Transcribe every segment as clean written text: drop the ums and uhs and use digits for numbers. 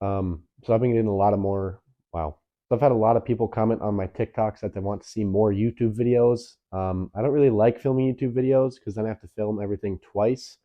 So I've been getting a lot of more, wow. So I've had a lot of people comment on my TikToks that they want to see more YouTube videos. I don't really like filming YouTube videos because then I have to film everything twice.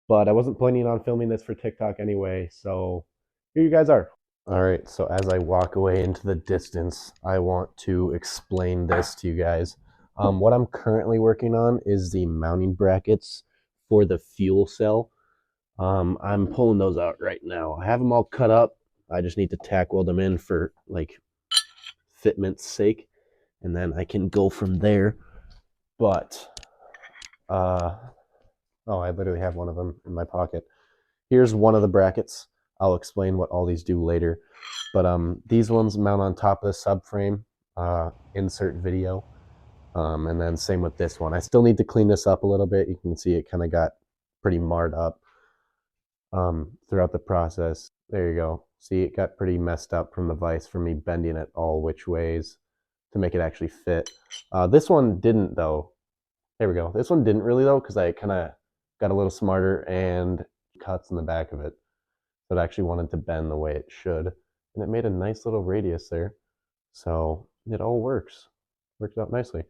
But I wasn't planning on filming this for TikTok anyway, so here you guys are. All right, so as I walk away into the distance, I want to explain this to you guys. What I'm currently working on is the mounting brackets for the fuel cell. I'm pulling those out right now. I have them all cut up. I just need to tack weld them in for like fitment's sake, and then I can go from there. But uh, oh, I literally have one of them in my pocket. Here's one of the brackets. I'll explain what all these do later. But these ones mount on top of the subframe. Insert video. And then same with this one. I still need to clean this up a little bit. You can see it kind of got pretty marred up throughout the process. There you go. See, it got pretty messed up from the vise from me bending it all which ways to make it actually fit. This one didn't though. There we go. This one didn't really though because I kind of got a little smarter and cuts in the back of it. So it actually wanted to bend the way it should. And it made a nice little radius there. So it all works. Works out nicely.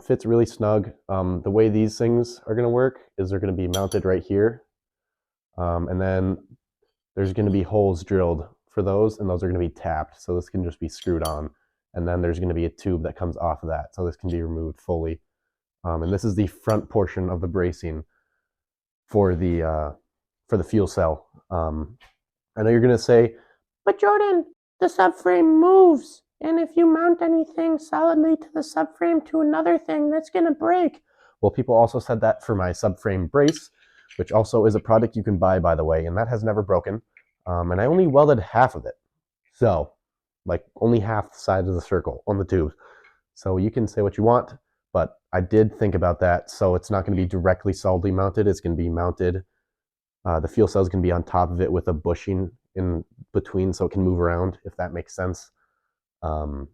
Fits really snug. The way these things are going to work is they're going to be mounted right here. And then there's going to be holes drilled for those, and those are going to be tapped. So this can just be screwed on. And then there's going to be a tube that comes off of that. So this can be removed fully. And this is the front portion of the bracing for the fuel cell. I know you're going to say, but Jordan, the subframe moves. And if you mount anything solidly to the subframe to another thing, that's going to break. Well, people also said that for my subframe brace, which also is a product you can buy, by the way, and that has never broken. And I only welded half of it. So, like, only half the side of the circle on the tube. So you can say what you want, but I did think about that. So it's not going to be directly solidly mounted. It's going to be mounted. The fuel cell is going to be on top of it with a bushing in between so it can move around, if that makes sense. Um,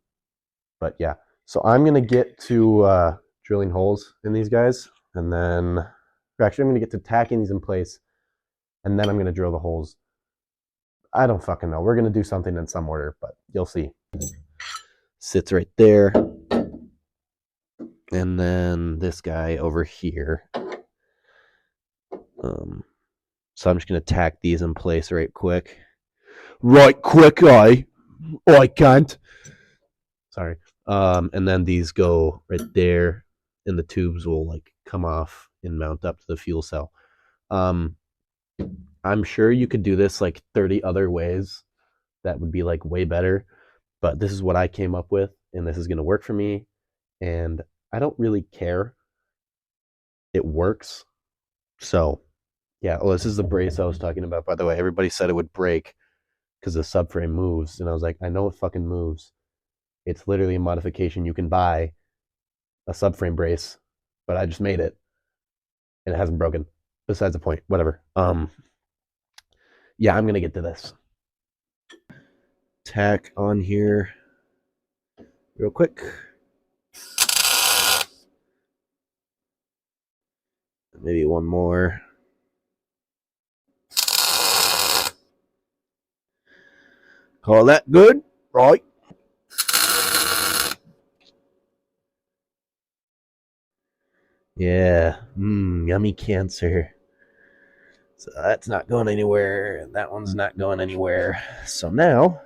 but yeah, so I'm going to get to drilling holes in these guys, and then actually I'm going to get to tacking these in place, and then I'm going to drill the holes. I don't fucking know. We're going to do something in some order, but you'll see. Sits right there. And then this guy over here. So I'm just going to tack these in place right quick. Right quick, I can't. Sorry. And then these go right there, and the tubes will like come off and mount up to the fuel cell. I'm sure you could do this like 30 other ways that would be like way better, but this is what I came up with, and this is going to work for me. And I don't really care. It works. So, yeah. Oh, this is the brace I was talking about, by the way. Everybody said it would break because the subframe moves. And I was like, I know it fucking moves. It's literally a modification. You can buy a subframe brace, but I just made it and it hasn't broken. Besides the point, whatever. Yeah, I'm gonna get to this. Tack on here real quick. Maybe one more. Call that good, right? Yeah, yummy cancer. So that's not going anywhere, and that one's not going anywhere. So now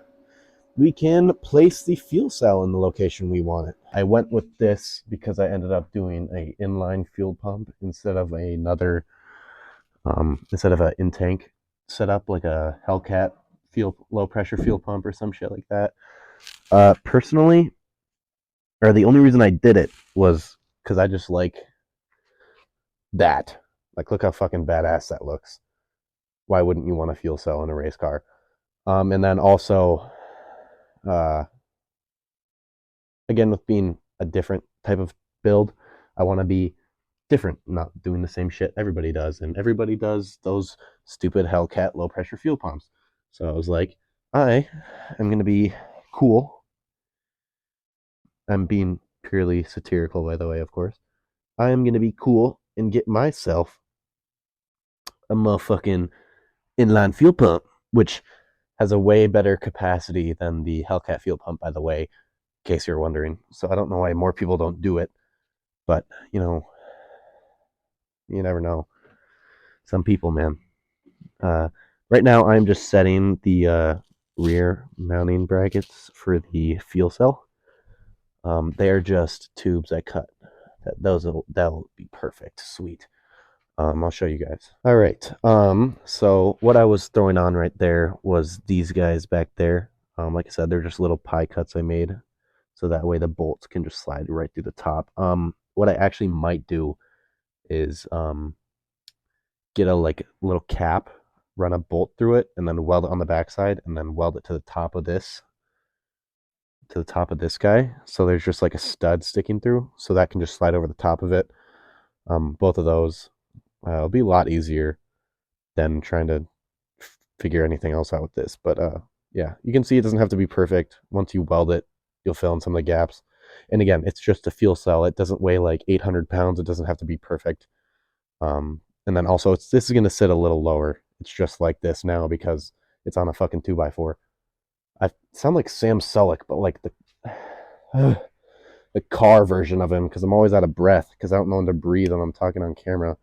we can place the fuel cell in the location we want it. I went with this because I ended up doing a inline fuel pump instead of an in-tank setup like a Hellcat low pressure fuel pump or some shit like that. Personally, or the only reason I did it was because I just like that. Like, look how fucking badass that looks. Why wouldn't you want a fuel cell in a race car? And then also, uh, again, with being a different type of build, I want to be different, not doing the same shit everybody does. And everybody does those stupid Hellcat low pressure fuel pumps. So I was like, I am going to be cool. I'm being purely satirical, by the way, of course. I am going to be cool and get myself a motherfucking inline fuel pump, which has a way better capacity than the Hellcat fuel pump, by the way, in case you're wondering. So I don't know why more people don't do it, but you know, you never know. Some people, man. Uh, right now, I'm just setting the rear mounting brackets for the fuel cell. They are just tubes I cut. That'll be perfect. Sweet. I'll show you guys. All right. So what I was throwing on right there was these guys back there. Like I said, they're just little pie cuts I made, so that way the bolts can just slide right through the top. What I actually might do is get a like little cap, run a bolt through it, and then weld it on the backside, and then weld it to the top of this guy. So there's just like a stud sticking through, so that can just slide over the top of it. Both of those, it'll be a lot easier than trying to figure anything else out with this. But yeah, you can see it doesn't have to be perfect. Once you weld it, you'll fill in some of the gaps. And again, it's just a fuel cell. It doesn't weigh like 800 pounds. It doesn't have to be perfect. And then also, this is going to sit a little lower. It's just like this now because it's on a fucking 2x4. I sound like Sam Sulek, but like the car version of him because I'm always out of breath because I don't know when to breathe when I'm talking on camera.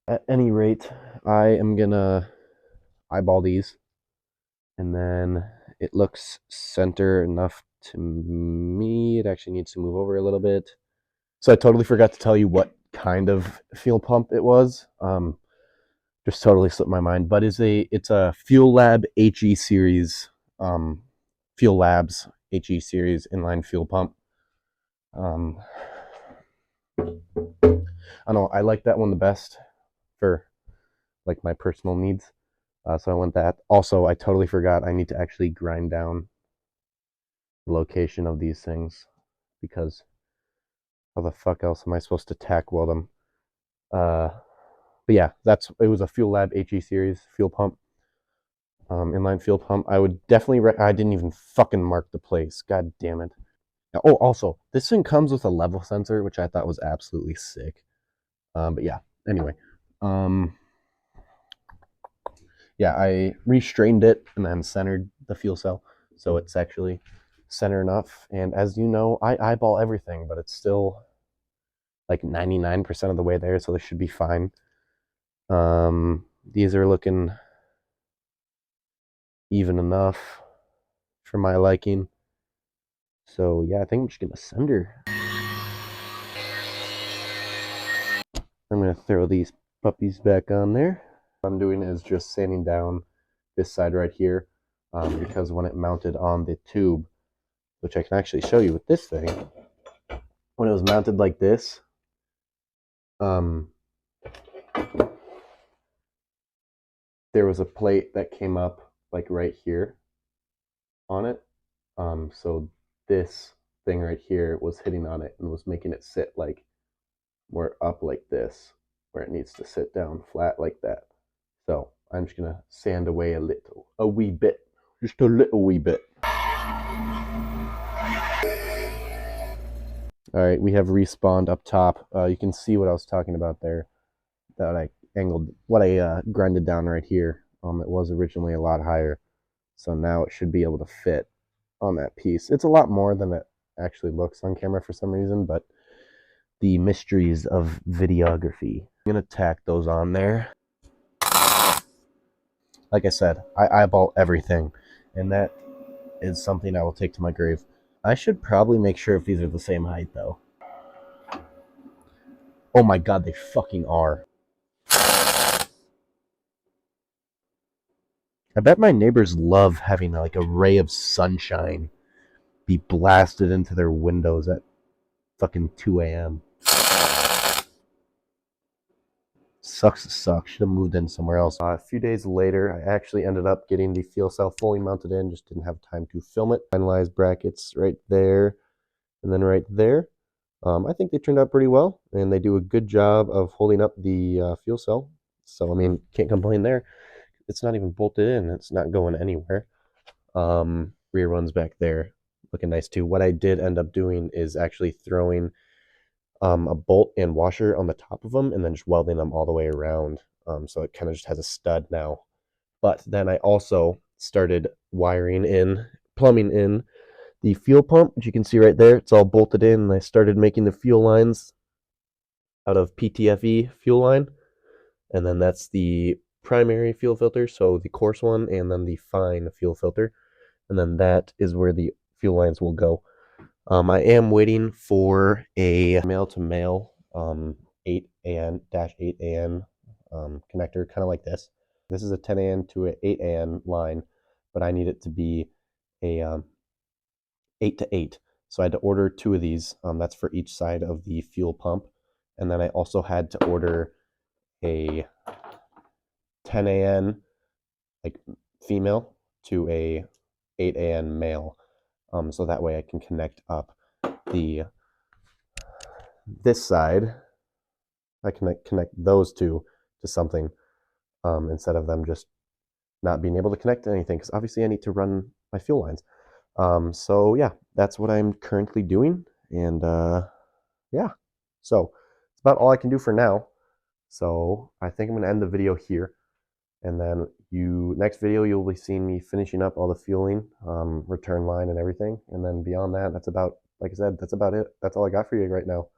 At any rate, I am gonna eyeball these, and then it looks center enough to me. It actually needs to move over a little bit. So I totally forgot to tell you what kind of fuel pump it was. Just totally slipped my mind. But it's a Fuel Lab HE series, Fuel Labs HE series inline fuel pump. I know I like that one the best for like my personal needs. So I went that. Also, I totally forgot I need to actually grind down the location of these things because how the fuck else am I supposed to tack weld them? But yeah, it was a Fuel Lab HE series fuel pump, inline fuel pump. I would definitely. I didn't even fucking mark the place. God damn it. Oh, also, this thing comes with a level sensor, which I thought was absolutely sick. But yeah, anyway. Yeah, I restrained it and then centered the fuel cell so it's actually center enough. And as you know, I eyeball everything, but it's still like 99% of the way there, so this should be fine. These are looking even enough for my liking. So yeah, I think I'm just gonna send her. I'm gonna throw these puppies back on there. What I'm doing is just sanding down this side right here because when it mounted on the tube, which I can actually show you with this thing, when it was mounted like this, there was a plate that came up like right here on it. So this thing right here was hitting on it and was making it sit like more up like this, where it needs to sit down flat like that. So I'm just gonna sand away a wee bit, just a little wee bit. All right, we have respawned up top. You can see what I was talking about there. That I grinded down right here. It was originally a lot higher, so now it should be able to fit on that piece. It's a lot more than it actually looks on camera for some reason, but the mysteries of videography. I'm gonna tack those on there. Like I said, I eyeball everything, and that is something I will take to my grave. I should probably make sure if these are the same height, though. Oh my god, they fucking are. I bet my neighbors love having like a ray of sunshine be blasted into their windows at fucking 2 a.m. Sucks to suck. Should have moved in somewhere else. A few days later, I actually ended up getting the fuel cell fully mounted in. Just didn't have time to film it. Finalized brackets right there and then right there. I think they turned out pretty well, and they do a good job of holding up the fuel cell. So, I mean, can't complain there. It's not even bolted in. It's not going anywhere. Rear one's back there. Looking nice, too. What I did end up doing is actually throwing a bolt and washer on the top of them and then just welding them all the way around. So it kind of just has a stud now. But then I also started plumbing in the fuel pump, which you can see right there. It's all bolted in, and I started making the fuel lines out of PTFE fuel line, and then that's the primary fuel filter, so the coarse one, and then the fine fuel filter, and then that is where the fuel lines will go. I am waiting for a male to male 8AN-8AN connector, kind of like this. This is a 10AN to an 8AN line, but I need it to be a 8 to 8. So I had to order 2 of these. That's for each side of the fuel pump. And then I also had to order a 10AN like female to a 8AN male. So that way I can connect up this side. I can connect those two to something instead of them just not being able to connect to anything, because obviously I need to run my fuel lines. So yeah, that's what I'm currently doing, and yeah, so it's about all I can do for now. So I think I'm gonna end the video here, and then next video you'll be seeing me finishing up all the fueling, return line and everything, and then beyond that, that's about, like I said, that's about it. That's all I got for you right now.